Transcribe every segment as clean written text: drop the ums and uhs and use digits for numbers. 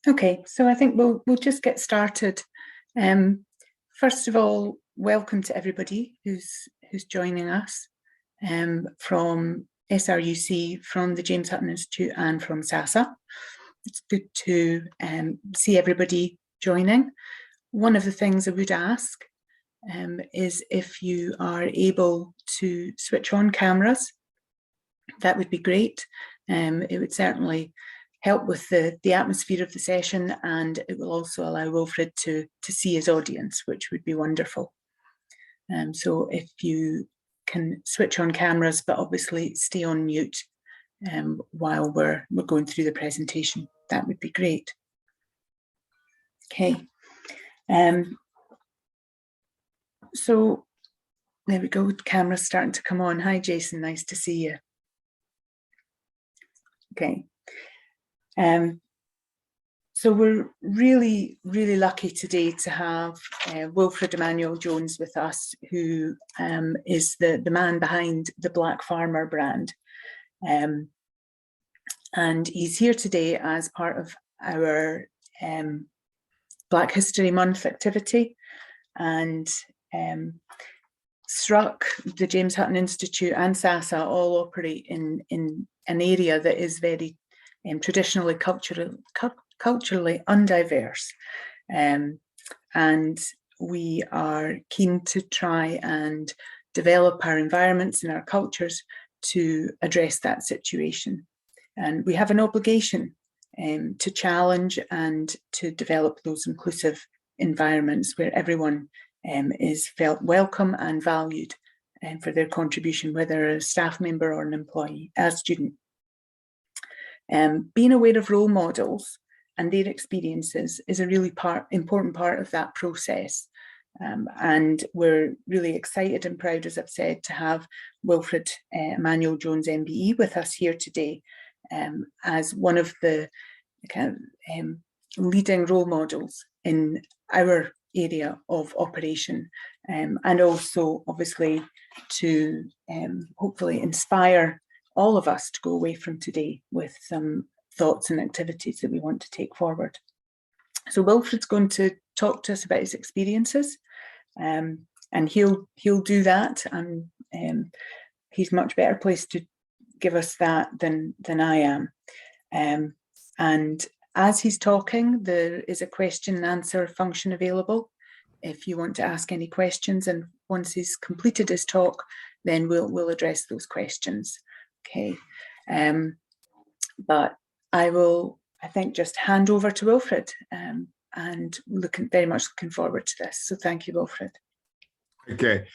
Okay, so I think we'll just get started. First of all, welcome to everybody who's joining us from SRUC, from the James Hutton Institute, and from SASA. It's good to see everybody joining. One of the things I would ask is if you are able to switch on cameras, that would be great. It would certainly help with the atmosphere of the session, and it will also allow Wilfred to see his audience, which would be wonderful. So if you can switch on cameras, but obviously stay on mute while we're going through the presentation, that would be great. Okay. So there we go, camera's starting to come on. Hi, Jason, nice to see you. Okay. So we're really, really lucky today to have Wilfred Emmanuel-Jones with us, who is the man behind the Black Farmer brand. And he's here today as part of our Black History Month activity. And SRUC, the James Hutton Institute, and SASA all operate in an area that is very traditionally culturally undiverse, and we are keen to try and develop our environments and our cultures to address that situation. And we have an obligation to challenge and to develop those inclusive environments where everyone is felt welcome and valued for their contribution, whether a staff member or an employee, a student. Being aware of role models and their experiences is a really important part of that process. And we're really excited and proud, as I've said, to have Wilfred Emmanuel-Jones MBE with us here today as one of the leading role models in our area of operation, and also obviously to hopefully inspire all of us to go away from today with some thoughts and activities that we want to take forward. So Wilfred's going to talk to us about his experiences, and he'll do that, and he's much better placed to give us that than I am. And as he's talking, there is a question and answer function available if you want to ask any questions, and once he's completed his talk, then we'll address those questions. Okay, but I will, I think, just hand over to Wilfred, and very much looking forward to this. So thank you, Wilfred. Okay,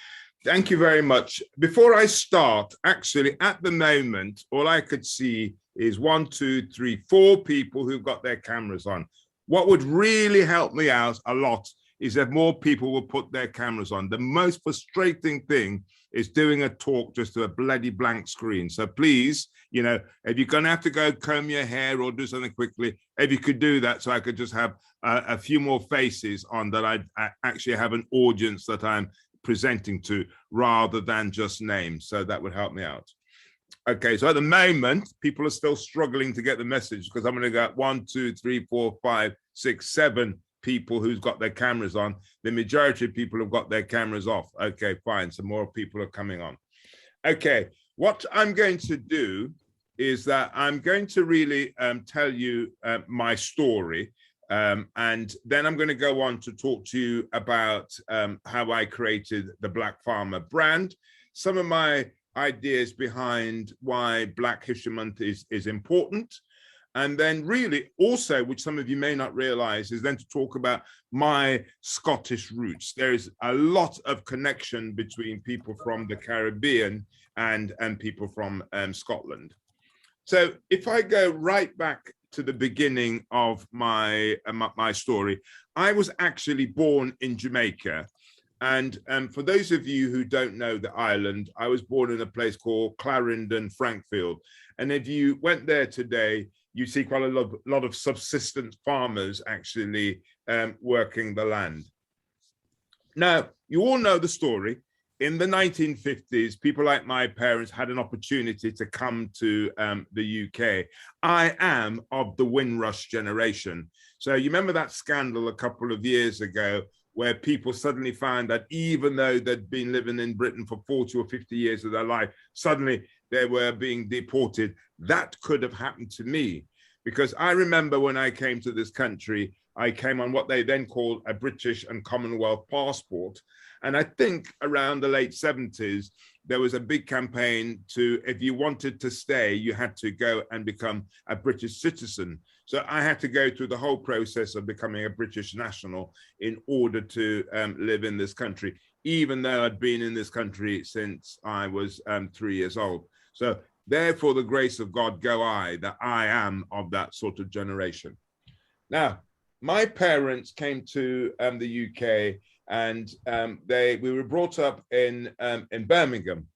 thank you very much. Before I start, actually, at the moment, all I could see is 1, 2, 3, 4 people who've got their cameras on. What would really help me out a lot is if more people will put their cameras on. The most frustrating thing is doing a talk just to a bloody blank screen. So please, you know, if you're going to have to go comb your hair or do something quickly, if you could do that, so I could just have a few more faces on, that I actually have an audience that I'm presenting to rather than just names. So that would help me out. Okay, so at the moment, people are still struggling to get the message, because I'm going to go 1, 2, 3, 4, 5, 6, 7 people who's got their cameras on. The majority of people have got their cameras off. Okay, fine. So more people are coming on. Okay, what I'm going to do is that I'm going to really tell you my story. And then I'm going to go on to talk to you about how I created the Black Farmer brand, some of my ideas behind why Black History Month is important. And then really also, which some of you may not realize, is then to talk about my Scottish roots. There is a lot of connection between people from the Caribbean and people from Scotland. So if I go right back to the beginning of my story, I was actually born in Jamaica. And for those of you who don't know the island, I was born in a place called Clarendon, Frankfield. And if you went there today, you see quite a lot of subsistence farmers actually working the land. Now, you all know the story. in the 1950s, people like my parents had an opportunity to come to the UK. I am of the Windrush generation. So you remember that scandal a couple of years ago where people suddenly found that even though they'd been living in Britain for 40 or 50 years of their life, suddenly they were being deported. That could have happened to me, because I remember when I came to this country, I came on what they then called a British and Commonwealth passport. And I think around the late 70s, there was a big campaign to, if you wanted to stay, you had to go and become a British citizen. So I had to go through the whole process of becoming a British national in order to live in this country, even though I'd been in this country since I was 3 years old. So therefore, the grace of God go I, that I am of that sort of generation. Now, my parents came to the UK, and we were brought up in Birmingham.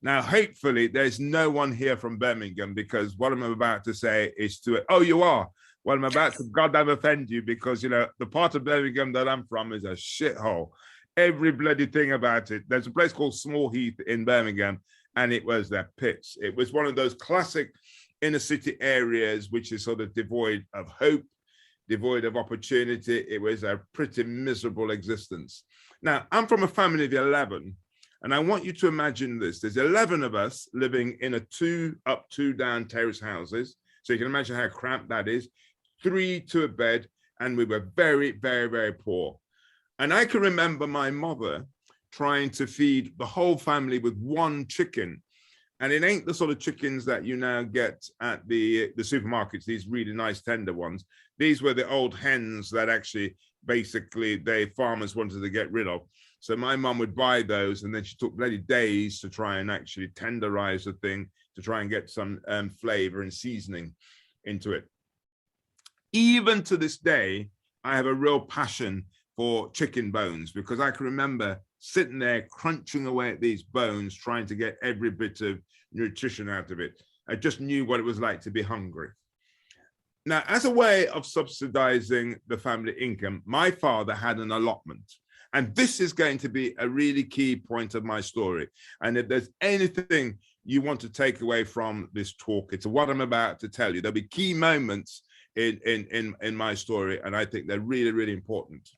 Now, hopefully, there's no one here from Birmingham, because what I'm about to say is oh, you are. Well, I'm about to goddamn offend you, because, you know, the part of Birmingham that I'm from is a shithole. Every bloody thing about it. There's a place called Small Heath in Birmingham, and it was their pits. It was one of those classic inner city areas which is sort of devoid of hope, devoid of opportunity. It was a pretty miserable existence. Now, I'm from a family of 11, and I want you to imagine this. There's 11 of us living in a 2 up, 2 down terrace houses. So you can imagine how cramped that is. 3 to a bed, and we were very, very, very poor. And I can remember my mother trying to feed the whole family with 1 chicken. And it ain't the sort of chickens that you now get at the supermarkets, these really nice tender ones. These were the old hens that actually basically the farmers wanted to get rid of. So my mum would buy those, and then she took bloody days to try and actually tenderize the thing to try and get some flavor and seasoning into it. Even to this day, I have a real passion for chicken bones, because I can remember sitting there crunching away at these bones, trying to get every bit of nutrition out of it. I just knew what it was like to be hungry. Now, as a way of subsidizing the family income, my father had an allotment. And this is going to be a really key point of my story. And if there's anything you want to take away from this talk, it's what I'm about to tell you. There'll be key moments in my story, and I think they're really, really important.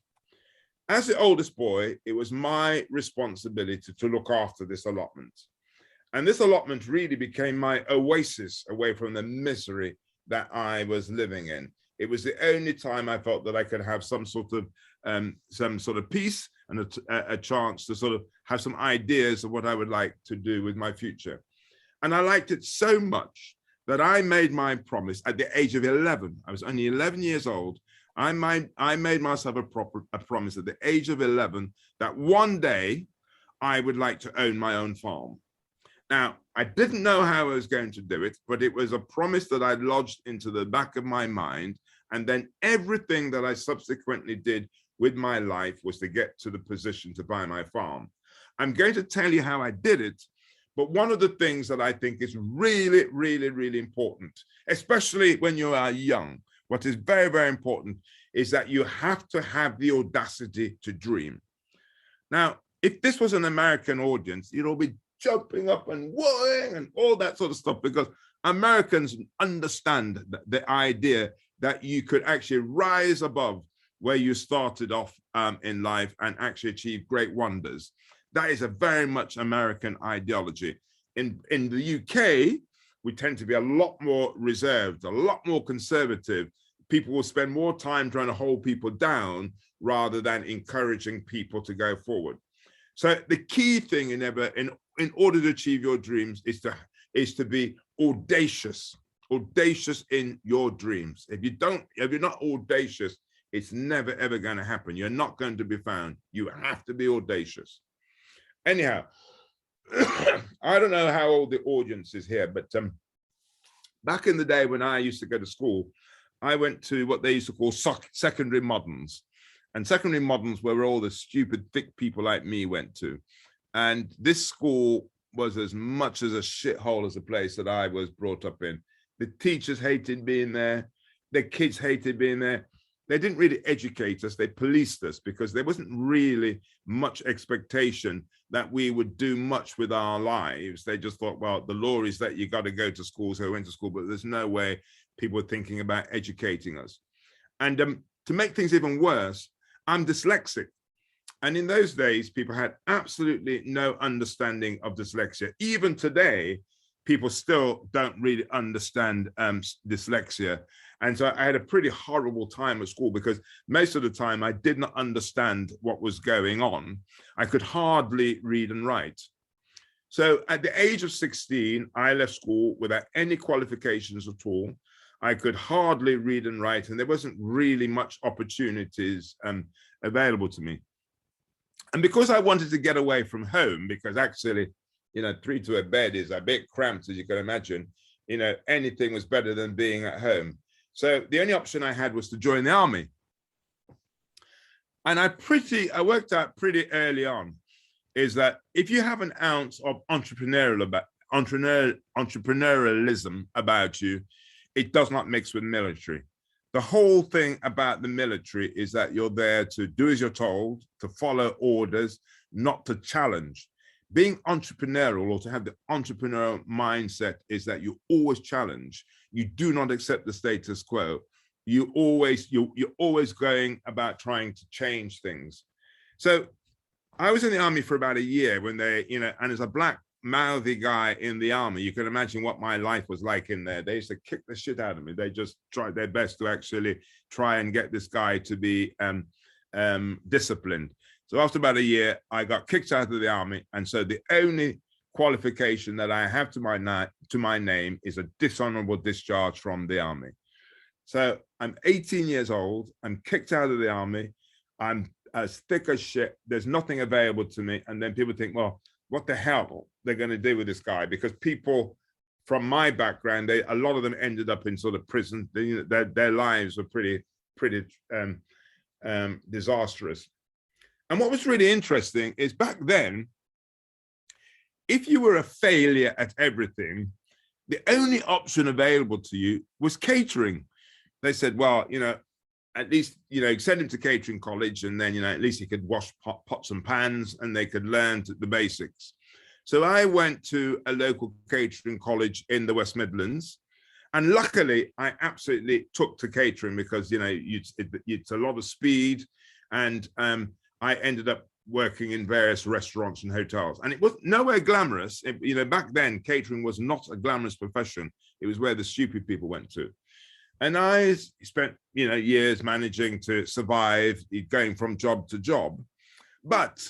As the oldest boy, it was my responsibility to look after this allotment. And this allotment really became my oasis away from the misery that I was living in. It was the only time I felt that I could have some sort of peace and a chance to sort of have some ideas of what I would like to do with my future. And I liked it so much that I made my promise at the age of 11. I was only 11 years old. I made myself a promise at the age of 11 that one day I would like to own my own farm. Now, I didn't know how I was going to do it, but it was a promise that I lodged into the back of my mind. And then everything that I subsequently did with my life was to get to the position to buy my farm. I'm going to tell you how I did it, but one of the things that I think is really, really, really important, especially when you are young, what is very, very important is that you have to have the audacity to dream. Now, if this was an American audience, you'd all be jumping up and whoaing and all that sort of stuff, because Americans understand the idea that you could actually rise above where you started off in life and actually achieve great wonders. That is a very much American ideology. In the UK, we tend to be a lot more reserved, a lot more conservative. People will spend more time trying to hold people down rather than encouraging people to go forward. So the key thing in order to achieve your dreams is to be audacious in your dreams. If you're not audacious, it's never, ever going to happen. You're not going to be found. You have to be audacious. Anyhow, I don't know how old the audience is here, but back in the day when I used to go to school, I went to what they used to call secondary moderns. And secondary moderns were where all the stupid, thick people like me went to. And this school was as much as a shithole as a place that I was brought up in. The teachers hated being there. The kids hated being there. they didn't really educate us, they policed us, because there wasn't really much expectation that we would do much with our lives. They just thought, well, the law is that you got to go to school, so I went to school, but there's no way people were thinking about educating us. And to make things even worse, I'm dyslexic. And in those days, people had absolutely no understanding of dyslexia. Even today, people still don't really understand dyslexia. And so I had a pretty horrible time at school, because most of the time I did not understand what was going on. I could hardly read and write. So at the age of 16, I left school without any qualifications at all. I could hardly read and write, and there wasn't really much opportunities available to me. And because I wanted to get away from home, because actually, 3 to a bed is a bit cramped, as you can imagine, anything was better than being at home. So the only option I had was to join the army. And I worked out pretty early on is that if you have an ounce of entrepreneurialism about you, it does not mix with military. The whole thing about the military is that you're there to do as you're told, to follow orders, not to challenge. Being entrepreneurial, or to have the entrepreneurial mindset, is that you always challenge. You do not accept the status quo. You're always going about trying to change things. So I was in the army for about a year when they, and as a black mouthy guy in the army, you can imagine what my life was like in there. They used to kick the shit out of me. They just tried their best to actually try and get this guy to be disciplined. So after about a year, I got kicked out of the army. And so the only qualification that I have to my name is a dishonorable discharge from the army. So I'm 18 years old. I'm kicked out of the army. I'm as thick as shit. There's nothing available to me. And then people think, well, what the hell they're going to do with this guy? Because people from my background, a lot of them ended up in sort of prison. Their lives were pretty disastrous. And what was really interesting is back then, if you were a failure at everything, the only option available to you was catering. They said, well, at least, send him to catering college, and then, at least he could wash pots and pans, and they could learn the basics. So I went to a local catering college in the West Midlands. And luckily, I absolutely took to catering because, it's a lot of speed. And I ended up working in various restaurants and hotels. And it was nowhere glamorous. Back then, catering was not a glamorous profession. It was where the stupid people went to. And I spent, years managing to survive, going from job to job. But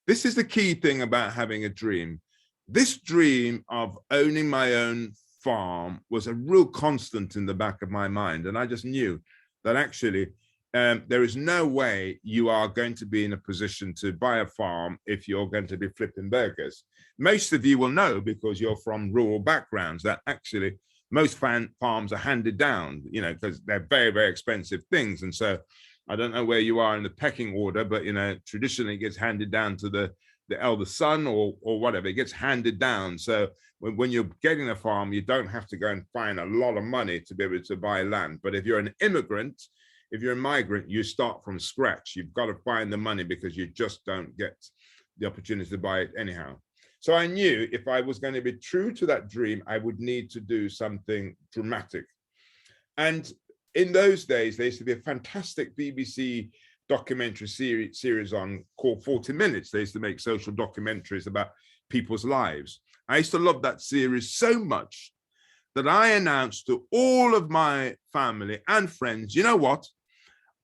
this is the key thing about having a dream. This dream of owning my own farm was a real constant in the back of my mind. And I just knew that actually there is no way you are going to be in a position to buy a farm if you're going to be flipping burgers. Most of you will know, because you're from rural backgrounds, that actually most farms are handed down, because they're very, very expensive things. And so I don't know where you are in the pecking order, but, traditionally it gets handed down to the elder son or whatever. It gets handed down. So when you're getting a farm, you don't have to go and find a lot of money to be able to buy land. But if you're an immigrant, if you're a migrant, you start from scratch. You've got to find the money because you just don't get the opportunity to buy it anyhow. So I knew if I was going to be true to that dream, I would need to do something dramatic. And in those days, there used to be a fantastic BBC documentary series on called 40 Minutes. They used to make social documentaries about people's lives. I used to love that series so much that I announced to all of my family and friends, you know what?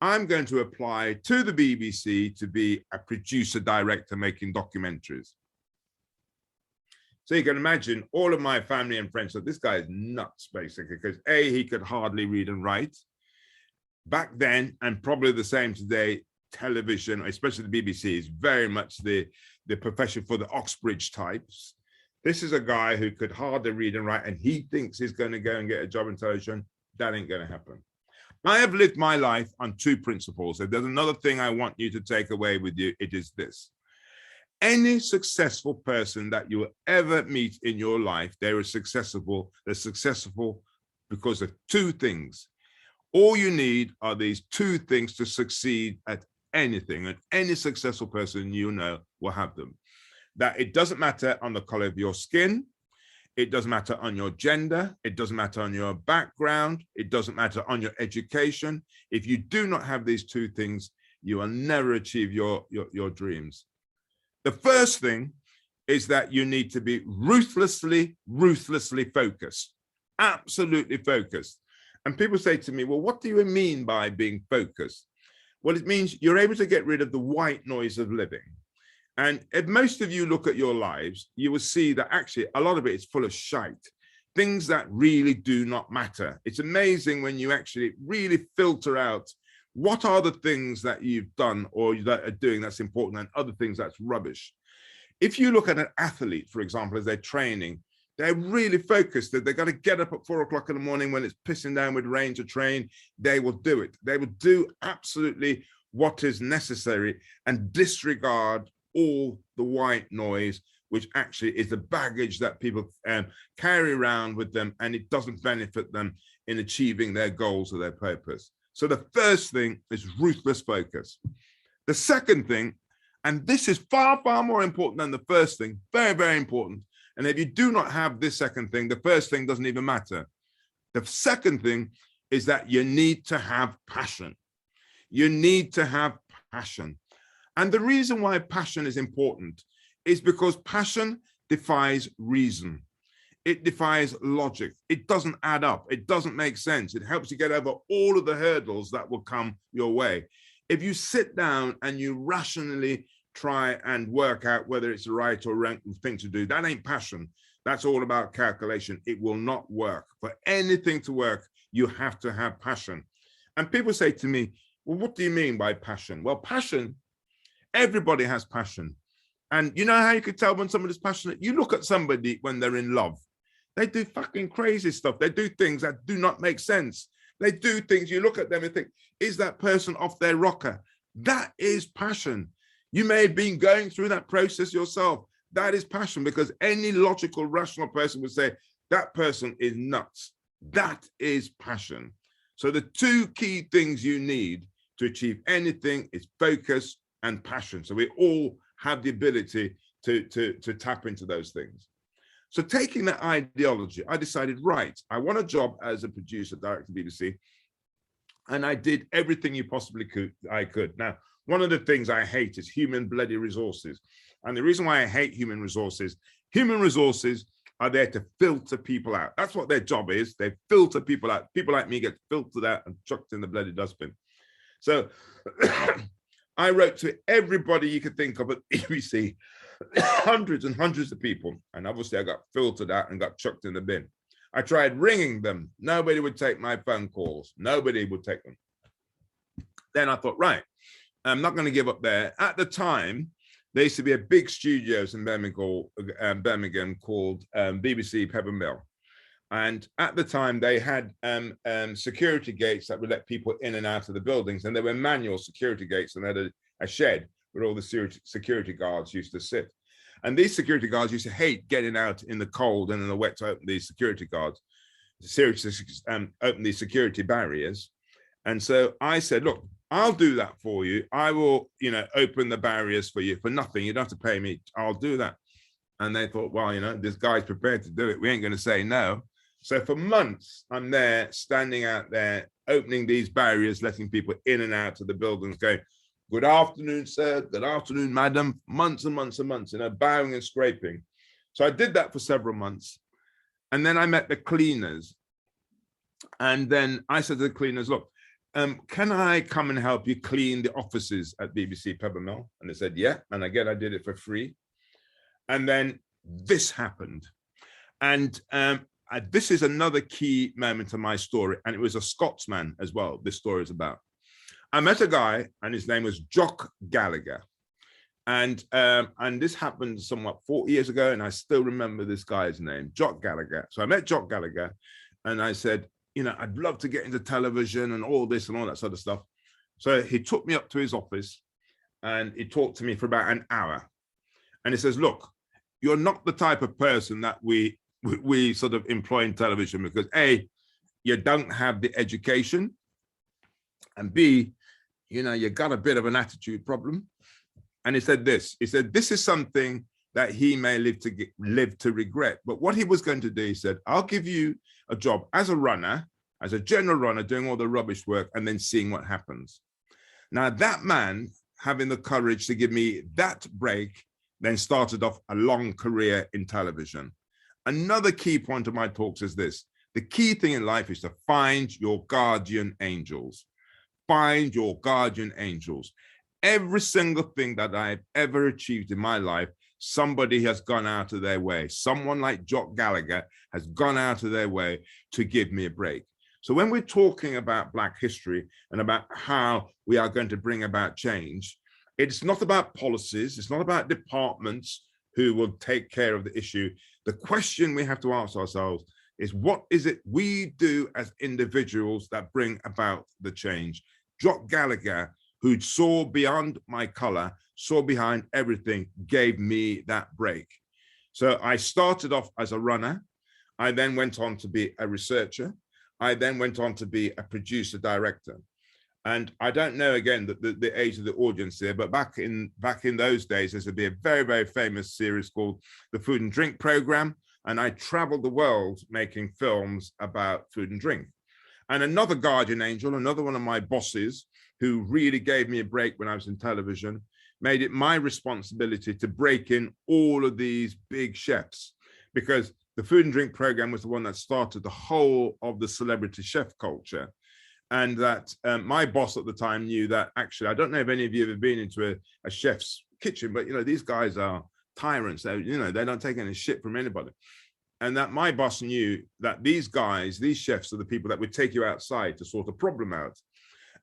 I'm going to apply to the BBC to be a producer director making documentaries. So you can imagine all of my family and friends said, this guy is nuts, basically, because A, he could hardly read and write. Back then, and probably the same today, television, especially the BBC, is very much the profession for the Oxbridge types. This is a guy who could hardly read and write, and he thinks he's going to go and get a job in television. That ain't going to happen. I have lived my life on two principles. If there's another thing I want you to take away with you, it is this. Any successful person that you will ever meet in your life, they're successful because of two things. All you need are these two things to succeed at anything, and any successful person you know will have them. That it doesn't matter on the color of your skin, it doesn't matter on your gender, it doesn't matter on your background, it doesn't matter on your education. If you do not have these two things, you will never achieve your dreams. The first thing is that you need to be ruthlessly focused, absolutely focused. And people say to me, well, what do you mean by being focused? Well, it means you're able to get rid of the white noise of living. And if most of you look at your lives, you will see that actually a lot of it is full of shite, things that really do not matter. It's amazing when you actually really filter out what are the things that you've done or that are doing that's important and other things that's rubbish. If you look at an athlete, for example, as they're training, they're really focused that they've got to get up at 4 o'clock in the morning when it's pissing down with rain to train. They will do it. They will do absolutely what is necessary and disregard all the white noise, which actually is the baggage that people carry around with them, and it doesn't benefit them in achieving their goals or their purpose. So the first thing is ruthless focus. The second thing, and this is far more important than the first thing, very important. And if you do not have this second thing, the first thing doesn't even matter. The second thing is that you need to have passion. You need to have passion. And the reason why passion is important is because passion defies reason. It defies logic. It doesn't add up. It doesn't make sense. It helps you get over all of the hurdles that will come your way. If you sit down and you rationally try and work out whether it's the right or wrong thing to do, that ain't passion. That's all about calculation. It will not work. For anything to work, you have to have passion. And people say to me, well, what do you mean by passion? Well, passion, everybody has passion. And you know how you could tell when somebody's passionate? You look at somebody when they're in love. They do fucking crazy stuff. They do things that do not make sense. They do things, you look at them and think, is that person off their rocker? That is passion. You may have been going through that process yourself. That is passion, because any logical, rational person would say, that person is nuts. That is passion. So the two key things you need to achieve anything is focus and passion. So we all have the ability to tap into those things. So taking that ideology, I decided, right, I want a job as a producer, director, BBC, and I did everything you possibly I could. Now, one of the things I hate is human bloody resources. And the reason why I hate human resources are there to filter people out. That's what their job is. They filter people out. People like me get filtered out and chucked in the bloody dustbin. So I wrote to everybody you could think of at BBC, hundreds and hundreds of people. And obviously I got filtered out and got chucked in the bin. I tried ringing them. Nobody would take my phone calls. Nobody would take them. Then I thought, right, I'm not going to give up there. At the time, there used to be a big studios in Birmingham called BBC Peppermill. And at the time, they had security gates that would let people in and out of the buildings. And there were manual security gates, and they had a shed where all the security guards used to sit. And these security guards used to hate getting out in the cold and in the wet to open these security guards, open these security barriers. And so I said, look, I'll do that for you. I will, open the barriers for you for nothing. You don't have to pay me. I'll do that. And they thought, well, this guy's prepared to do it. We ain't going to say no. So for months, I'm there, standing out there, opening these barriers, letting people in and out of the buildings, going, good afternoon, sir. Good afternoon, madam. Months and months and months, bowing and scraping. So I did that for several months. And then I met the cleaners. And then I said to the cleaners, look, can I come and help you clean the offices at BBC Peppermill? And they said, yeah. And again, I did it for free. And then this happened. And this is another key moment of my story. And it was a Scotsman as well, this story is about. I met a guy, and his name was Jock Gallagher. And this happened somewhat 40 years ago, and I still remember this guy's name, Jock Gallagher. So I met Jock Gallagher, and I said, I'd love to get into television and all this and all that sort of stuff. So he took me up to his office, and he talked to me for about an hour. And he says, look, you're not the type of person that we sort of employ in television because A, you don't have the education, And B, you got a bit of an attitude problem. And he said this is something that he may live to regret. But what he was going to do, he said, I'll give you a job as a runner, as a general runner, doing all the rubbish work and then seeing what happens. Now that man, having the courage to give me that break, then started off a long career in television. Another key point of my talks is this: the key thing in life is to find your guardian angels. Find your guardian angels. Every single thing that I've ever achieved in my life, somebody has gone out of their way. Someone like Jock Gallagher has gone out of their way to give me a break. So when we're talking about Black history and about how we are going to bring about change, it's not about policies. It's not about departments who will take care of the issue. The question we have to ask ourselves is, what is it we do as individuals that bring about the change? Jock Gallagher, who saw beyond my color, saw behind everything, gave me that break. So I started off as a runner. I then went on to be a researcher. I then went on to be a producer director. And I don't know, again, the age of the audience here, but back in those days, there would be a very, very famous series called the Food and Drink Program. And I traveled the world making films about food and drink. And another guardian angel, another one of my bosses, who really gave me a break when I was in television, made it my responsibility to break in all of these big chefs, because the Food and Drink Program was the one that started the whole of the celebrity chef culture. And that my boss at the time knew that, actually, I don't know if any of you have ever been into a chef's kitchen, but these guys are tyrants. They don't take any shit from anybody. And that my boss knew that these guys, these chefs, are the people that would take you outside to sort a problem out.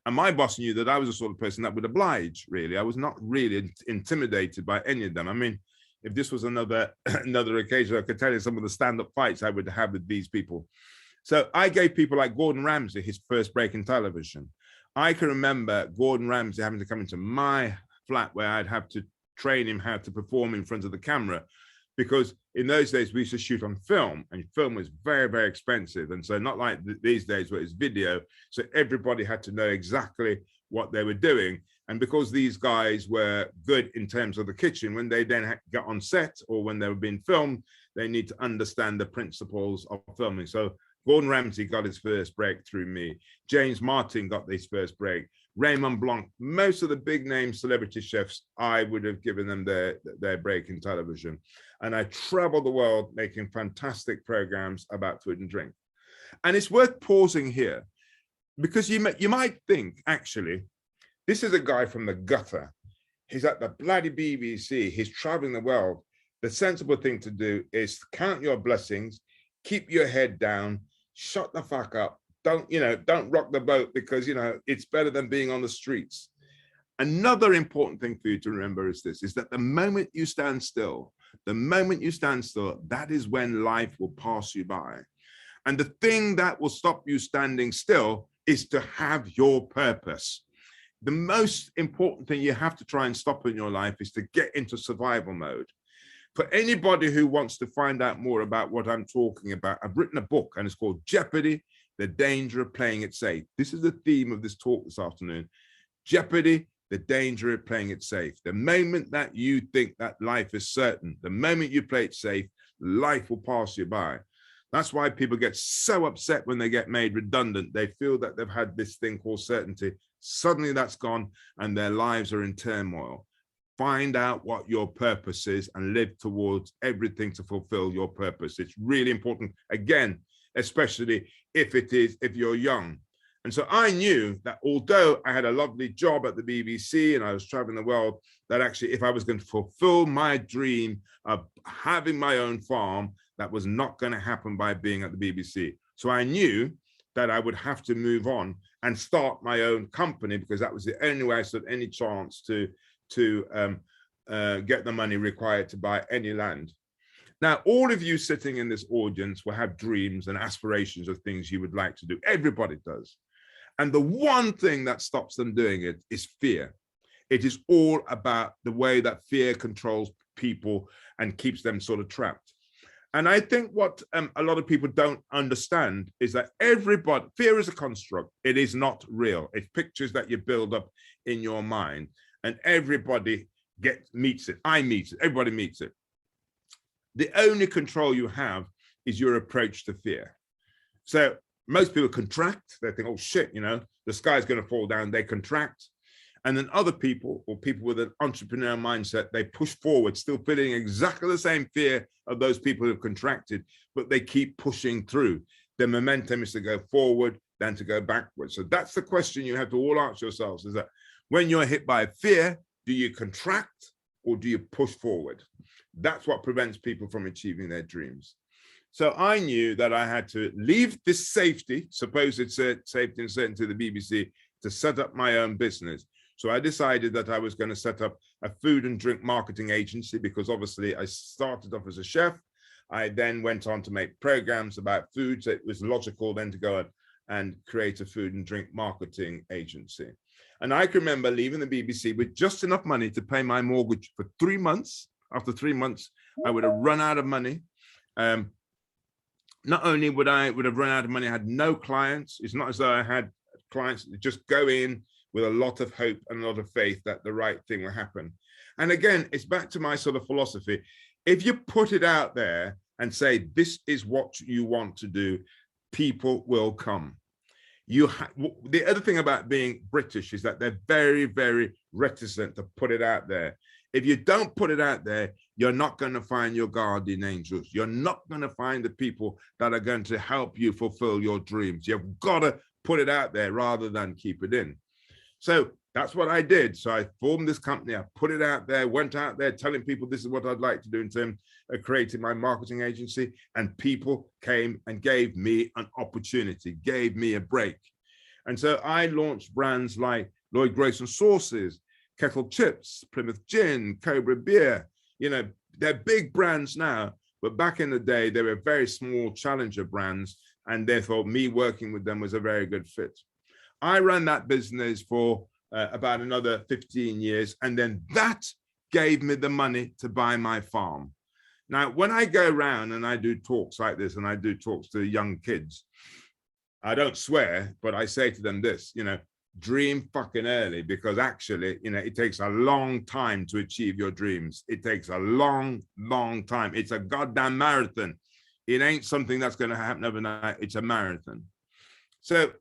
And my boss knew that I was the sort of person that would oblige, really. I was not really intimidated by any of them. I mean, if this was another occasion, I could tell you some of the stand-up fights I would have with these people. So I gave people like Gordon Ramsay his first break in television. I can remember Gordon Ramsay having to come into my flat where I'd have to train him how to perform in front of the camera, because in those days we used to shoot on film, and film was very, very expensive. And so not like these days where it's video. So everybody had to know exactly what they were doing. And because these guys were good in terms of the kitchen, when they then got on set or when they were being filmed, they need to understand the principles of filming. So Gordon Ramsay got his first break through me. James Martin got his first break. Raymond Blanc, most of the big name celebrity chefs, I would have given them their break in television. And I traveled the world making fantastic programs about food and drink. And it's worth pausing here, because you might think, actually, this is a guy from the gutter. He's at the bloody BBC. He's traveling the world. The sensible thing to do is count your blessings, keep your head down, shut the fuck up. Don't rock the boat, because, it's better than being on the streets. Another important thing for you to remember is this, is that the moment you stand still, that is when life will pass you by. And the thing that will stop you standing still is to have your purpose. The most important thing you have to try and stop in your life is to get into survival mode. For anybody who wants to find out more about what I'm talking about, I've written a book, and it's called Jeopardy: The Danger of Playing It Safe. This is the theme of this talk this afternoon. Jeopardy: The Danger of Playing It Safe. The moment that you think that life is certain, the moment you play it safe, life will pass you by. That's why people get so upset when they get made redundant. They feel that they've had this thing called certainty. Suddenly that's gone and their lives are in turmoil. Find out what your purpose is and live towards everything to fulfill your purpose. It's really important, again, especially if you're young. And so I knew that although I had a lovely job at the BBC and I was traveling the world, that actually if I was going to fulfill my dream of having my own farm, that was not going to happen by being at the BBC. So I knew that I would have to move on and start my own company, because that was the only way I stood any chance to get the money required to buy any land. Now, all of you sitting in this audience will have dreams and aspirations of things you would like to do. Everybody does. And the one thing that stops them doing it is fear. It is all about the way that fear controls people and keeps them sort of trapped. And I think what a lot of people don't understand is that fear is a construct. It is not real. It's pictures that you build up in your mind, and everybody meets it. I meet it. Everybody meets it. The only control you have is your approach to fear. So most people contract. They think, oh shit, the sky's going to fall down. They contract. And then other people, or people with an entrepreneurial mindset, they push forward, still feeling exactly the same fear of those people who have contracted, but they keep pushing through. The momentum is to go forward than to go backwards. So that's the question you have to all ask yourselves, is that when you're hit by fear, do you contract or do you push forward? That's what prevents people from achieving their dreams. So I knew that I had to leave this safety, supposed safety and certainty of the BBC, to set up my own business. So I decided that I was going to set up a food and drink marketing agency, because obviously I started off as a chef. I then went on to make programs about food. So it was logical then to go and create a food and drink marketing agency. And I can remember leaving the BBC with just enough money to pay my mortgage for 3 months. After 3 months, I would have run out of money. Not only would I have run out of money, I had no clients. It's not as though I had clients. Just go in with a lot of hope and a lot of faith that the right thing will happen. And again, it's back to my sort of philosophy. If you put it out there and say, this is what you want to do, people will come. The other thing about being British is that they're very, very reticent to put it out there. If you don't put it out there, you're not going to find your guardian angels. You're not going to find the people that are going to help you fulfill your dreams. You've got to put it out there rather than keep it in. So that's what I did. So I formed this company. I put it out there, went out there telling people this is what I'd like to do in terms of creating my marketing agency. And people came and gave me an opportunity, gave me a break. And so I launched brands like Lloyd Grayson Sauces, Kettle Chips, Plymouth Gin, Cobra Beer. They're big brands now, but back in the day, they were very small challenger brands. And therefore, me working with them was a very good fit. I ran that business for about another 15 years. And then that gave me the money to buy my farm. Now, when I go around and I do talks like this, and I do talks to young kids, I don't swear, but I say to them this, dream fucking early, because actually, it takes a long time to achieve your dreams. It takes a long, long time. It's a goddamn marathon. It ain't something that's going to happen overnight. It's a marathon. So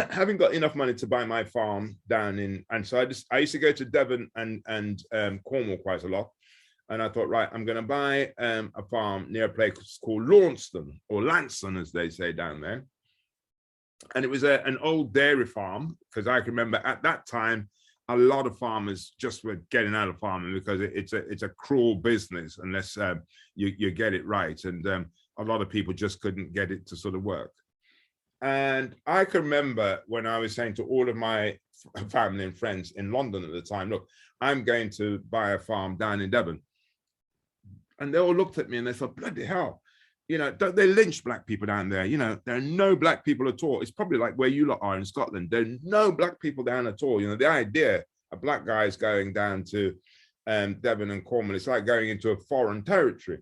having got enough money to buy my farm down in, and so I used to go to Devon and Cornwall quite a lot. And I thought, right, I'm going to buy a farm near a place called Launceston, or Lanston, as they say down there. And it was an old dairy farm, because I can remember at that time, a lot of farmers just were getting out of farming because it's a cruel business unless you get it right. And a lot of people just couldn't get it to sort of work. And I can remember when I was saying to all of my family and friends in London at the time, look, I'm going to buy a farm down in Devon. And they all looked at me and they thought, bloody hell, don't they lynch black people down there? There are no black people at all. It's probably like where you lot are in Scotland. There are no black people down at all. The idea of black guys going down to Devon and Cornwall, it's like going into a foreign territory.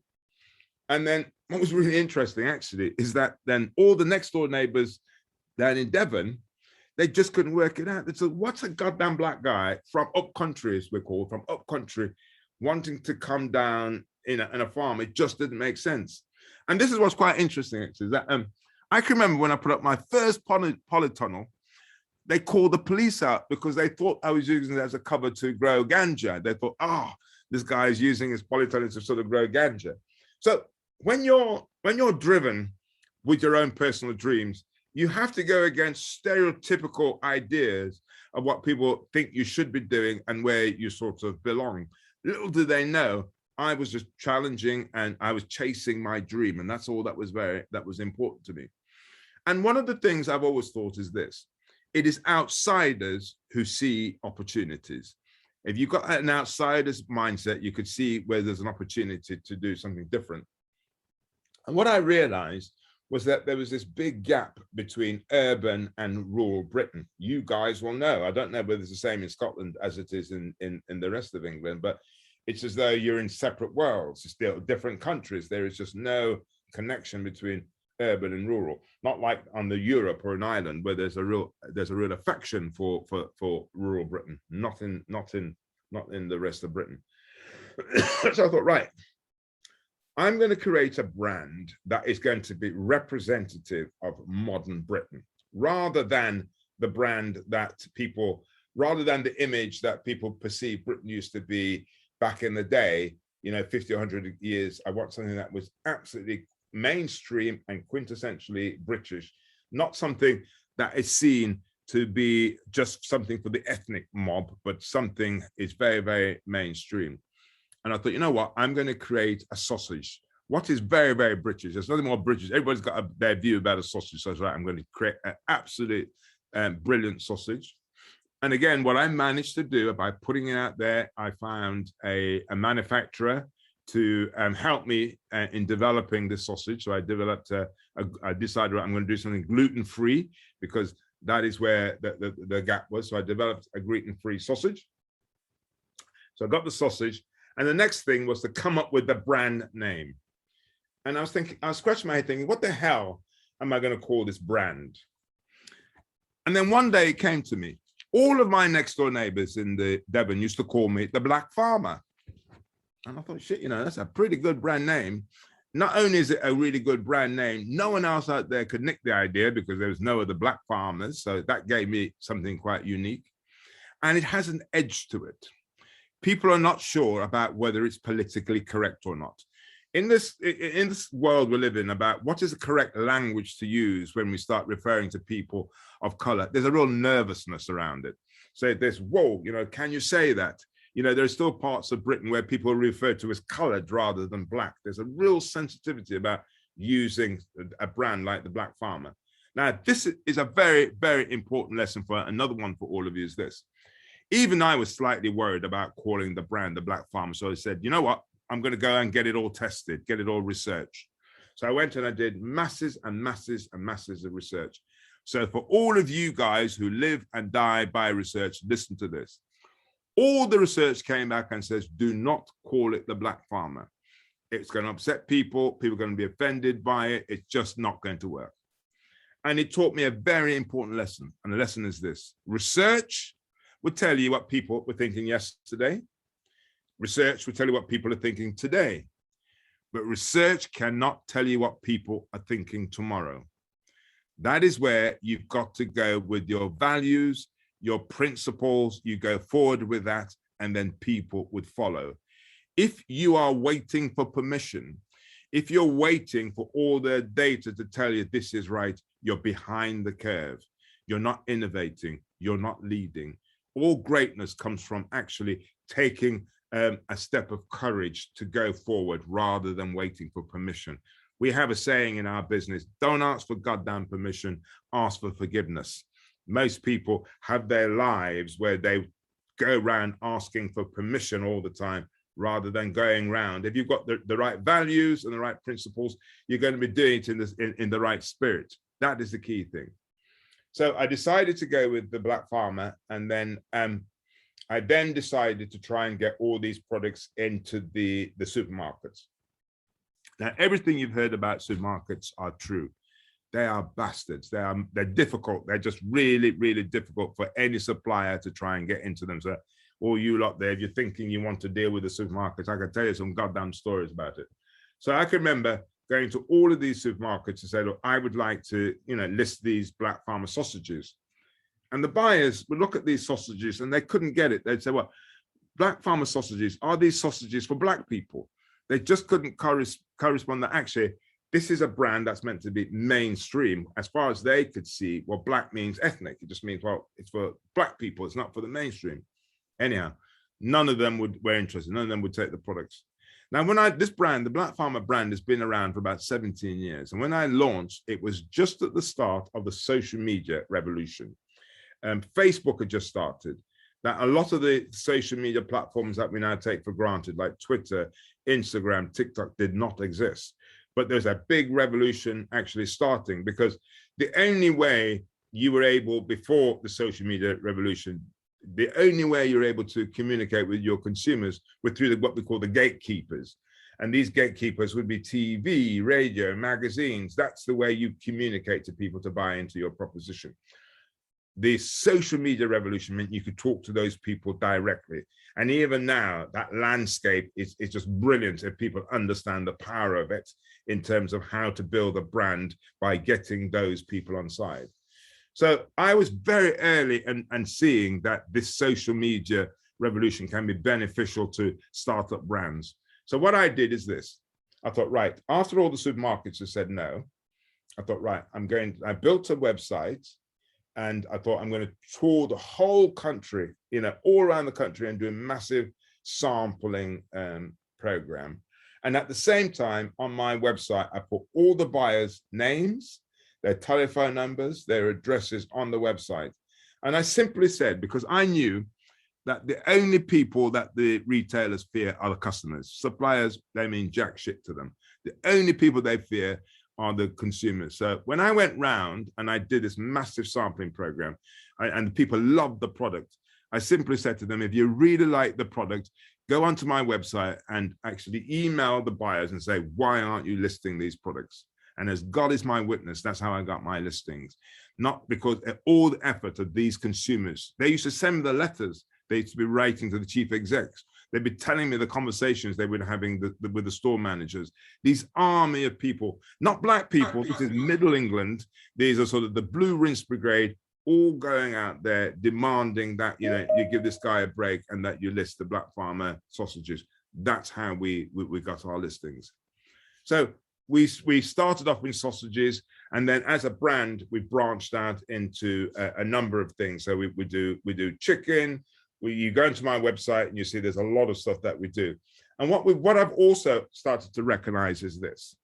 And then what was really interesting, actually, is that then all the next door neighbors down in Devon, they just couldn't work it out. They said, what's a goddamn black guy from up country, as we're called, from up country, wanting to come down in a farm? It just didn't make sense. And this is what's quite interesting, actually, is that I can remember when I put up my first polytunnel, they called the police out because they thought I was using it as a cover to grow ganja. They thought, this guy is using his polytunnel to sort of grow ganja. So when you're driven with your own personal dreams, you have to go against stereotypical ideas of what people think you should be doing and where you sort of belong. Little do they know, I was just challenging and I was chasing my dream. And that's all that was important to me. And one of the things I've always thought is this: it is outsiders who see opportunities. If you've got an outsider's mindset, you could see where there's an opportunity to do something different. And what I realized was that there was this big gap between urban and rural Britain. You guys will know. I don't know whether it's the same in Scotland as it is in the rest of England, but it's as though you're in separate worlds, it's still different countries. There is just no connection between urban and rural, not like on the Europe or an island where there's a real affection for rural Britain, not in the rest of Britain. So I thought, right, I'm going to create a brand that is going to be representative of modern Britain, rather than the image that people perceive Britain used to be back in the day, 50 or 100 years. I want something that was absolutely mainstream and quintessentially British, not something that is seen to be just something for the ethnic mob, but something is very, very mainstream. And I thought, you know what, I'm going to create a sausage. What is very, very British? There's nothing more British. Everybody's got their view about a sausage. So I was like, I'm going to create an absolute brilliant sausage. And again, what I managed to do by putting it out there, I found a manufacturer to help me in developing this sausage. So I developed, I decided I'm going to do something gluten-free, because that is where the gap was. So I developed a gluten-free sausage. So I got the sausage. And the next thing was to come up with the brand name. And I was scratching my head thinking, what the hell am I going to call this brand? And then one day it came to me. All of my next door neighbors in the Devon used to call me the Black Farmer. And I thought, shit, that's a pretty good brand name. Not only is it a really good brand name, no one else out there could nick the idea, because there was no other black farmers. So that gave me something quite unique. And it has an edge to it. People are not sure about whether it's politically correct or not. In this world we live in, about what is the correct language to use when we start referring to people of color, there's a real nervousness around it. So there's, whoa, can you say that? There's still parts of Britain where people are referred to as colored rather than black. There's a real sensitivity about using a brand like the Black Farmer. Now, this is a very, very important lesson. For another one for all of you is this. Even I was slightly worried about calling the brand the Black Farmer. So I said, you know what? I'm going to go and get it all tested, get it all researched. So I went and I did masses and masses and masses of research. So for all of you guys who live and die by research, listen to this. All the research came back and says, do not call it the Black Farmer. It's going to upset people. People are going to be offended by it. It's just not going to work. And it taught me a very important lesson. And the lesson is this. Research would tell you what people were thinking yesterday. Research will tell you what people are thinking today. But research cannot tell you what people are thinking tomorrow. That is where you've got to go with your values, your principles. You go forward with that, and then people would follow. If you are waiting for permission, if you're waiting for all the data to tell you this is right, you're behind the curve. You're not innovating. You're not leading. All greatness comes from actually taking a step of courage to go forward rather than waiting for permission. We have a saying in our business, don't ask for goddamn permission, ask for forgiveness. Most people have their lives where they go around asking for permission all the time rather than going around. If you've got the right values and the right principles, you're going to be doing it in the right spirit. That is the key thing. So I decided to go with the Black Farmer, and then I then decided to try and get all these products into the supermarkets. Now, everything you've heard about supermarkets are true. They are bastards. They're difficult. They're just really, really difficult for any supplier to try and get into them. So all you lot there, if you're thinking you want to deal with the supermarkets, I can tell you some goddamn stories about it. So I can remember going to all of these supermarkets and say, look, I would like to, list these Black Farmer sausages. And the buyers would look at these sausages and they couldn't get it. They'd say, well, Black Farmer sausages, are these sausages for Black people? They just couldn't correspond that actually, this is a brand that's meant to be mainstream. As far as they could see, well, Black means ethnic. It just means, well, it's for Black people. It's not for the mainstream. Anyhow, none of them were interested. None of them would take the products. Now, this brand, the Black Farmer brand, has been around for about 17 years. And when I launched, it was just at the start of the social media revolution. Facebook had just started. Now, a lot of the social media platforms that we now take for granted, like Twitter, Instagram, TikTok, did not exist. But there's a big revolution actually starting, because the only way you were able, before the social media revolution, the only way you're able to communicate with your consumers was through what we call the gatekeepers. And these gatekeepers would be TV, radio, magazines. That's the way you communicate to people to buy into your proposition. The social media revolution meant you could talk to those people directly. And even now, that landscape is just brilliant if people understand the power of it in terms of how to build a brand by getting those people on side. So I was very early and seeing that this social media revolution can be beneficial to startup brands. So what I did is this. I thought, right, after all the supermarkets have said no, I thought, right, I built a website, and I thought I'm going to tour the whole country, all around the country, and do a massive sampling program. And at the same time, on my website, I put all the buyers' names, their telephone numbers, their addresses on the website. And I simply said, because I knew that the only people that the retailers fear are the customers. Suppliers, they mean jack shit to them. The only people they fear are the consumers. So when I went round and I did this massive sampling program, and people loved the product, I simply said to them, if you really like the product, go onto my website and actually email the buyers and say, why aren't you listing these products? And as God is my witness, that's how I got my listings. Not because all the effort of these consumers, they used to send me the letters they used to be writing to the chief execs. They'd be telling me the conversations they were having with the store managers. These army of people, not black people, this is Middle England. These are sort of the Blue Rinse Brigade, all going out there demanding that, you give this guy a break and that you list the Black Farmer sausages. That's how we got our listings. So we started off with sausages, and then as a brand, we branched out into a number of things. So we do chicken. You go into my website and you see there's a lot of stuff that we do. And what I've also started to recognize is this.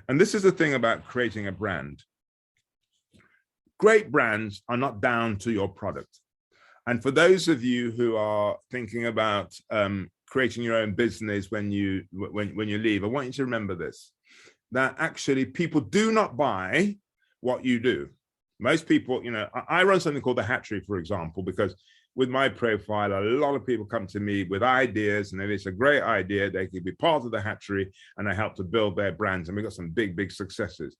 And this is the thing about creating a brand. Great brands are not down to your product. And for those of you who are thinking about creating your own business when you leave, I want you to remember this, that actually people do not buy what you do. Most people, I run something called the Hatchery, for example, because with my profile, a lot of people come to me with ideas, and if it's a great idea, they could be part of the Hatchery, and I help to build their brands, and we've got some big, big successes.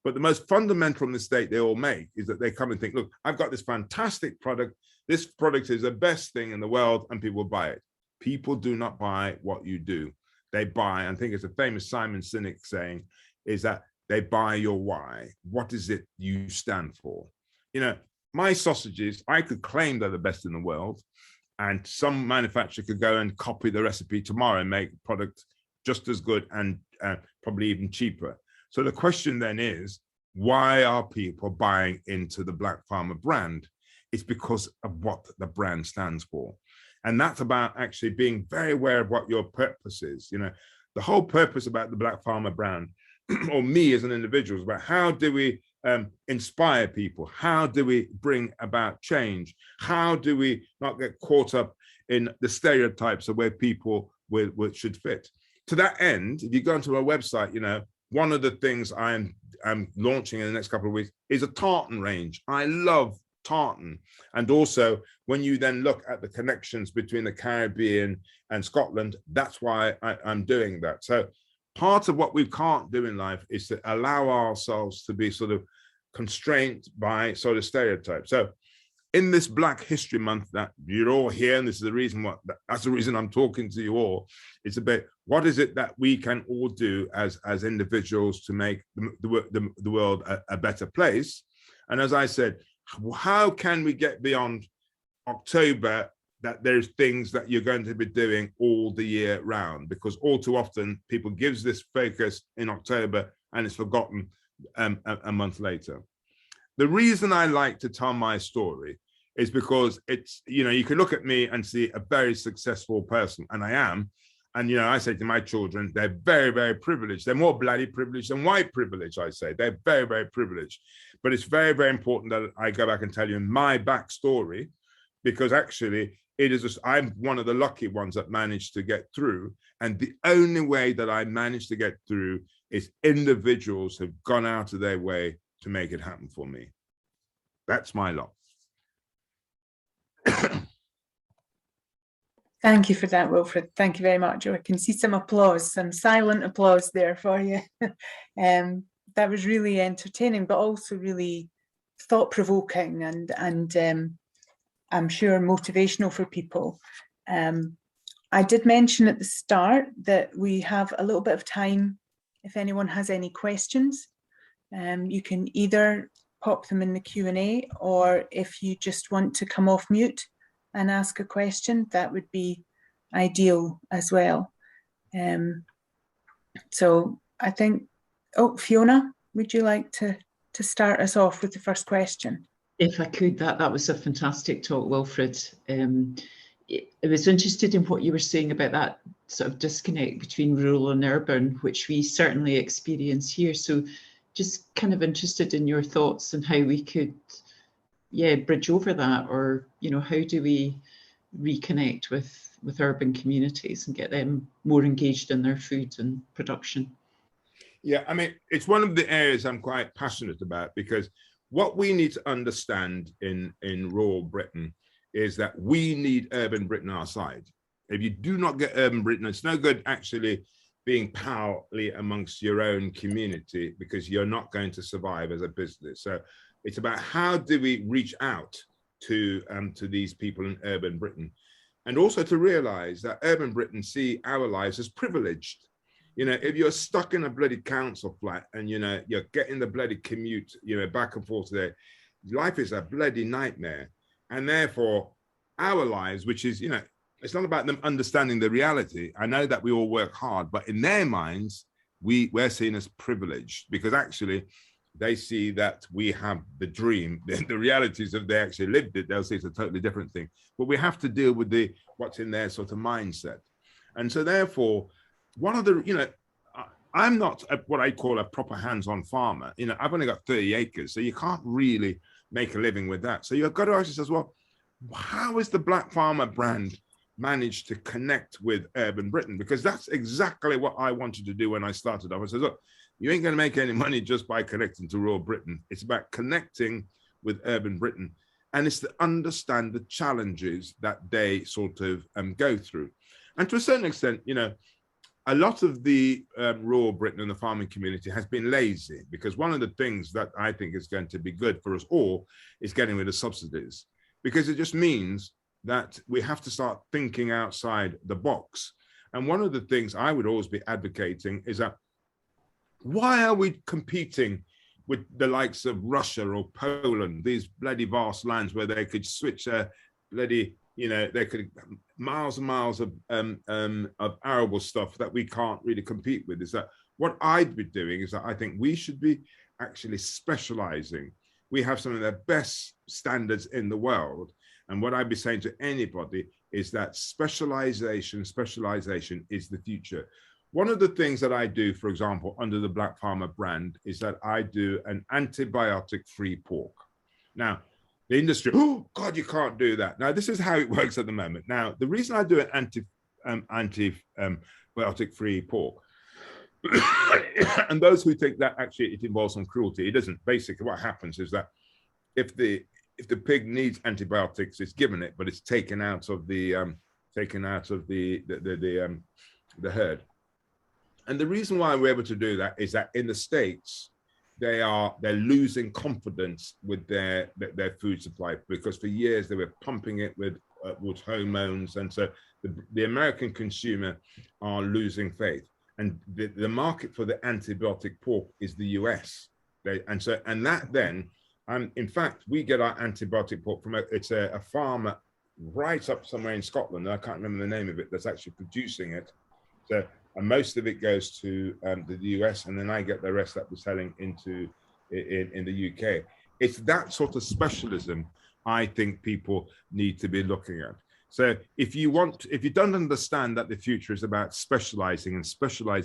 But the most fundamental mistake they all make is that they come and think, look, I've got this fantastic product. This product is the best thing in the world, and people buy it. People do not buy what you do. They buy, I think it's a famous Simon Sinek saying, is that they buy your why. What is it you stand for? My sausages, I could claim they're the best in the world, and some manufacturer could go and copy the recipe tomorrow and make a product just as good and probably even cheaper. So the question then is, why are people buying into the Black Farmer brand? It's because of what the brand stands for. And that's about actually being very aware of what your purpose is. The whole purpose about the Black Farmer brand, or me as an individual, is about how do we inspire people? How do we bring about change? How do we not get caught up in the stereotypes of where people should fit? To that end, if you go onto our website, one of the things I'm launching in the next couple of weeks is a tartan range. I love tartan. And also, when you then look at the connections between the Caribbean and Scotland, that's why I'm doing that. So part of what we can't do in life is to allow ourselves to be sort of constrained by sort of stereotypes. So in this Black History Month that you're all here, and this is the reason that's the reason I'm talking to you all, it's about what is it that we can all do as individuals to make the world a better place. And as I said, how can we get beyond October that there's things that you're going to be doing all the year round? Because all too often people gives this focus in October and it's forgotten a month later. The reason I like to tell my story is because it's, you can look at me and see a very successful person, and I am. And, I say to my children, they're very, very privileged. They're more bloody privileged than white privilege, I say. They're very, very privileged. But it's very, very important that I go back and tell you my backstory, because actually I'm one of the lucky ones that managed to get through. And the only way that I managed to get through is individuals have gone out of their way to make it happen for me. That's my lot. Thank you for that, Wilfred. Thank you very much. I can see some applause, some silent applause there for you. That was really entertaining, but also really thought-provoking and I'm sure motivational for people. I did mention at the start that we have a little bit of time if anyone has any questions. You can either pop them in the Q&A, or if you just want to come off mute and ask a question, that would be ideal as well. So I think, Fiona, would you like to start us off with the first question? If I could, that was a fantastic talk, Wilfred. I was interested in what you were saying about that sort of disconnect between rural and urban, which we certainly experience here. So just kind of interested in your thoughts on how we could, bridge over that, or, how do we reconnect with urban communities and get them more engaged in their food and production? Yeah, I mean, it's one of the areas I'm quite passionate about, because what we need to understand in rural Britain is that we need urban Britain on our side. If you do not get urban Britain, it's no good actually being powerfully amongst your own community, because you're not going to survive as a business. So it's about how do we reach out to these people in urban Britain, and also to realize that urban Britain see our lives as privileged. If you're stuck in a bloody council flat and you're getting the bloody commute back and forth there, life is a bloody nightmare. And therefore our lives, which is it's not about them understanding the reality. I know that we all work hard, but in their minds we're seen as privileged, because actually they see that we have the dream. The realities of they actually lived it, they'll see it's a totally different thing. But we have to deal with what's in their sort of mindset. And so therefore, one of the, I'm not what I call a proper hands-on farmer. I've only got 30 acres, so you can't really make a living with that. So you've got to ask yourself, well, how is the Black Farmer brand managed to connect with urban Britain? Because that's exactly what I wanted to do when I started off. I said, look, you ain't going to make any money just by connecting to rural Britain. It's about connecting with urban Britain. And it's to understand the challenges that they sort of go through. And to a certain extent, a lot of the rural Britain and the farming community has been lazy, because one of the things that I think is going to be good for us all is getting rid of subsidies, because it just means that we have to start thinking outside the box. And one of the things I would always be advocating is that, why are we competing with the likes of Russia or Poland, these bloody vast lands where they could switch a bloody, they could miles and miles of arable stuff that we can't really compete with? Is that what I'd be doing? Is that I think we should be actually specializing. We have some of the best standards in the world. And what I'd be saying to anybody is that specialization is the future. One of the things that I do, for example, under the Black Farmer brand, is that I do an antibiotic-free pork. Now, the industry, oh God, you can't do that. Now, this is how it works at the moment. Now, the reason I do an antibiotic-free pork, and those who think that actually it involves some cruelty, it doesn't. Basically, what happens is that if the pig needs antibiotics, it's given it, but it's taken out of the herd. And the reason why we're able to do that is that in the States, they're losing confidence with their food supply, because for years they were pumping it with hormones, and so the American consumer are losing faith. And the market for the antibiotic pork is the US. In fact, we get our antibiotic pork from a farmer right up somewhere in Scotland. I can't remember the name of it, that's actually producing it. So, and most of it goes to the US, and then I get the rest that we're selling in the UK. It's that sort of specialism I think people need to be looking at. So if you don't understand that the future is about specializing,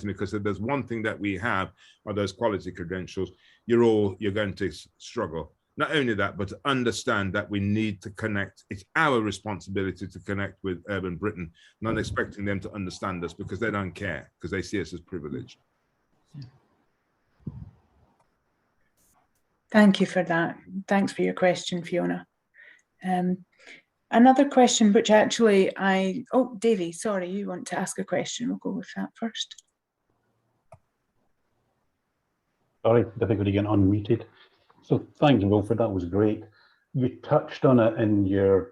because if there's one thing that we have are those quality credentials, you're going to struggle. Not only that, but to understand that we need to connect. It's our responsibility to connect with urban Britain, not expecting them to understand us, because they don't care, because they see us as privileged. Thank you for that. Thanks for your question, Fiona. Another question, which actually oh, Davy, sorry, you want to ask a question. We'll go with that first. Sorry, difficulty getting unmuted. So thanks, Wilfred, that was great. You touched on it in your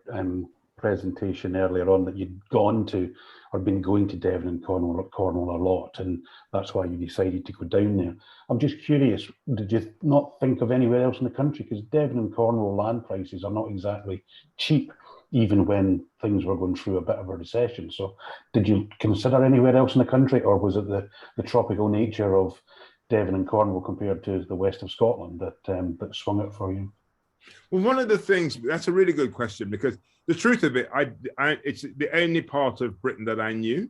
presentation earlier on that you'd gone to or been going to Devon and Cornwall a lot, and that's why you decided to go down there. I'm just curious, did you not think of anywhere else in the country? Because Devon and Cornwall land prices are not exactly cheap, even when things were going through a bit of a recession. So did you consider anywhere else in the country, or was it the tropical nature of Devon and Cornwall compared to the west of Scotland that swung it for you? Well, one of the things, that's a really good question, because the truth of it, it's the only part of Britain that I knew.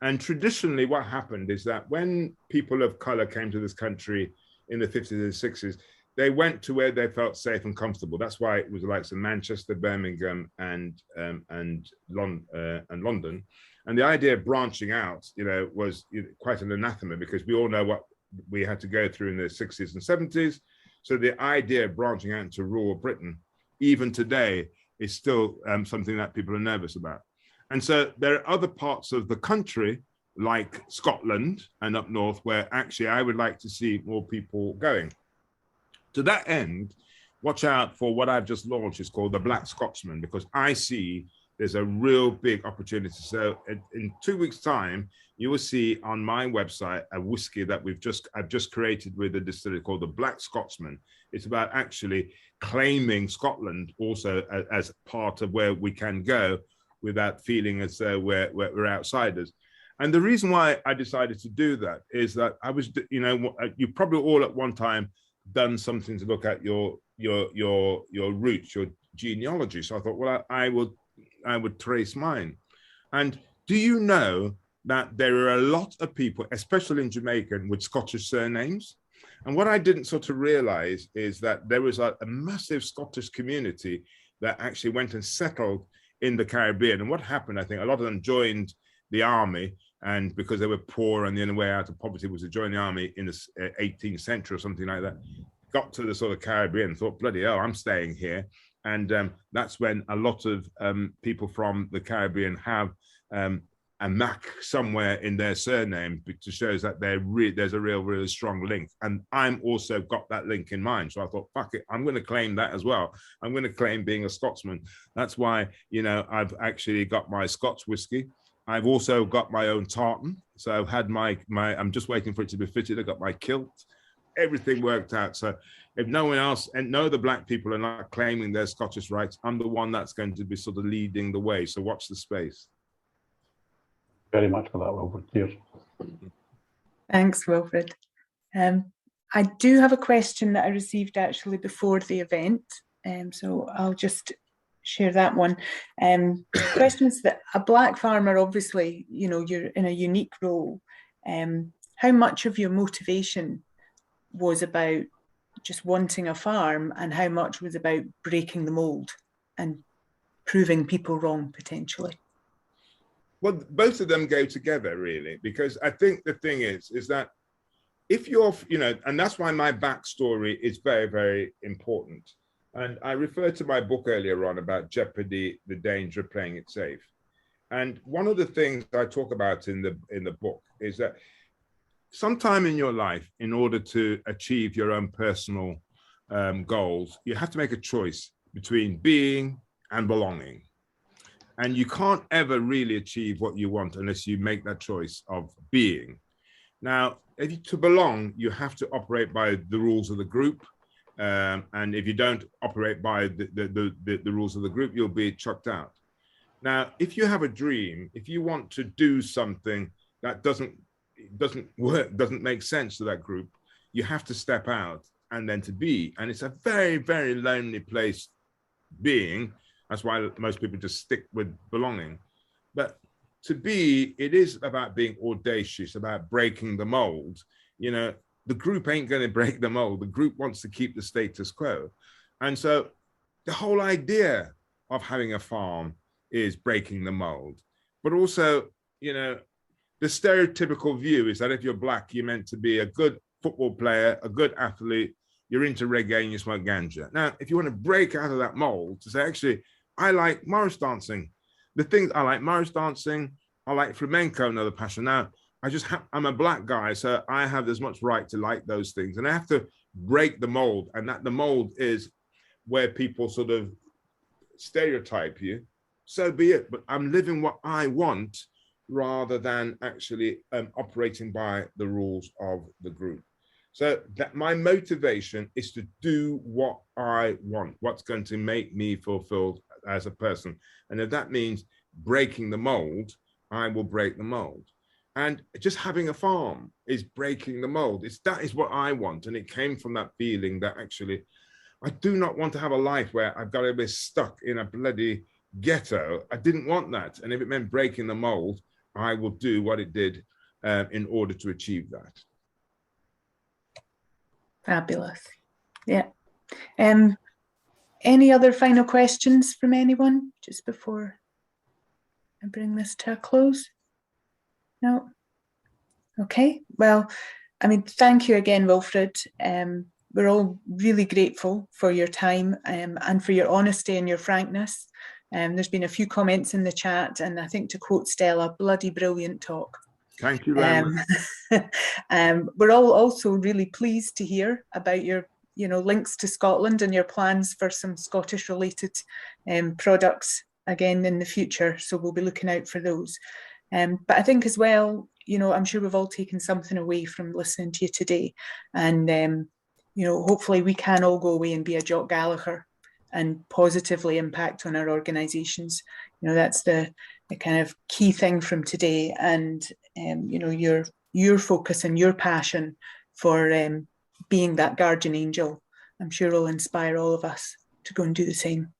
And traditionally what happened is that when people of color came to this country in the 50s and 60s, they went to where they felt safe and comfortable. That's why it was the likes of Manchester, Birmingham, and London. And the idea of branching out, was quite an anathema, because we all know what we had to go through in the 60s and 70s. So the idea of branching out into rural Britain, even today, is still something that people are nervous about. And so there are other parts of the country, like Scotland and up north, where actually I would like to see more people going. To that end, watch out for what I've just launched. It's called the Black Scotsman, because I see there's a real big opportunity. So in 2 weeks' time, you will see on my website a whiskey that I've just created with a distillery called the Black Scotsman. It's about actually claiming Scotland also as part of where we can go without feeling as though we're outsiders. And the reason why I decided to do that is that I was, you probably all at one time done something to look at your roots, your genealogy. So I thought, well, I would trace mine. And do you know that there are a lot of people, especially in Jamaica, with Scottish surnames? And what I didn't sort of realize is that there was a massive Scottish community that actually went and settled in the Caribbean. And what happened, I think a lot of them joined the army, and because they were poor and the only way out of poverty was to join the army in the 18th century or something like that, got to the sort of Caribbean and thought, bloody hell, I'm staying here. And that's when a lot of people from the Caribbean have a Mac somewhere in their surname to show that there's a really strong link. And I'm also got that link in mind. So I thought, fuck it, I'm going to claim that as well. I'm going to claim being a Scotsman. That's why, I've actually got my Scotch whiskey. I've also got my own tartan. So I've had my I'm just waiting for it to be fitted. I got my kilt. Everything worked out. So if no one else, and no other black people are not claiming their Scottish rights, I'm the one that's going to be sort of leading the way. So watch the space. Very much for that, Wilfred. Cheers. Thanks, Wilfred. I do have a question that I received actually before the event, so I'll just share that one. Questions that a black farmer, obviously, you're in a unique role. How much of your motivation was about just wanting a farm, and how much was about breaking the mold and proving people wrong potentially? Well, both of them go together, really, because I think the thing is that if you're, and that's why my backstory is very, very important. And I referred to my book earlier on about jeopardy, the danger of playing it safe. And one of the things I talk about in the book is that sometime in your life, in order to achieve your own personal goals, you have to make a choice between being and belonging. And you can't ever really achieve what you want unless you make that choice of being. Now, to belong, you have to operate by the rules of the group. And if you don't operate by the rules of the group, you'll be chucked out. Now, if you have a dream, if you want to do something that doesn't work, doesn't make sense to that group, you have to step out and then to be. And it's a very, very lonely place being. That's why most people just stick with belonging. But to be, it is about being audacious, about breaking the mold. The group ain't going to break the mold. The group wants to keep the status quo. And so the whole idea of having a farm is breaking the mold. But also, the stereotypical view is that if you're black, you're meant to be a good football player, a good athlete, you're into reggae and you smoke ganja. Now, if you want to break out of that mold to say, actually, I like Morris dancing. The things I like Morris dancing, I like flamenco, another passion. Now, I'm a black guy, so I have as much right to like those things. And I have to break the mold, and that the mold is where people sort of stereotype you. So be it, but I'm living what I want rather than actually operating by the rules of the group. So that my motivation is to do what I want, what's going to make me fulfilled as a person. And if that means breaking the mold, I will break the mold. And just having a farm is breaking the mold. That is what I want. And it came from that feeling that actually, I do not want to have a life where I've got to be stuck in a bloody ghetto. I didn't want that. And if it meant breaking the mold, I will do what it did in order to achieve that. Fabulous. Yeah. Any other final questions from anyone just before I bring this to a close? No? Okay. Well, I mean, thank you again, Wilfred. We're all really grateful for your time and for your honesty and your frankness. There's been a few comments in the chat, and I think to quote Stella, bloody brilliant talk. Thank you very much. We're all also really pleased to hear about your, links to Scotland and your plans for some Scottish related products again in the future. So we'll be looking out for those. But I think as well, I'm sure we've all taken something away from listening to you today. And, hopefully we can all go away and be a Jock Gallagher and positively impact on our organisations. That's the kind of key thing from today. And, your focus and your passion for being that guardian angel, I'm sure will inspire all of us to go and do the same.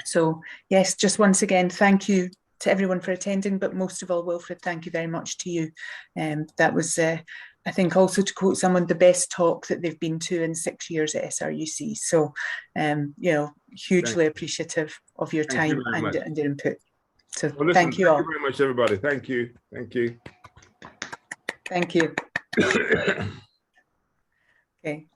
So yes, just once again, thank you to everyone for attending, but most of all, Wilfred, thank you very much to you. That was, I think, also to quote someone, the best talk that they've been to in 6 years at SRUC. So, hugely appreciative of your time and your input. So well, listen, thank you all. Thank you very much, everybody. Thank you. Thank you. Thank you. Okay.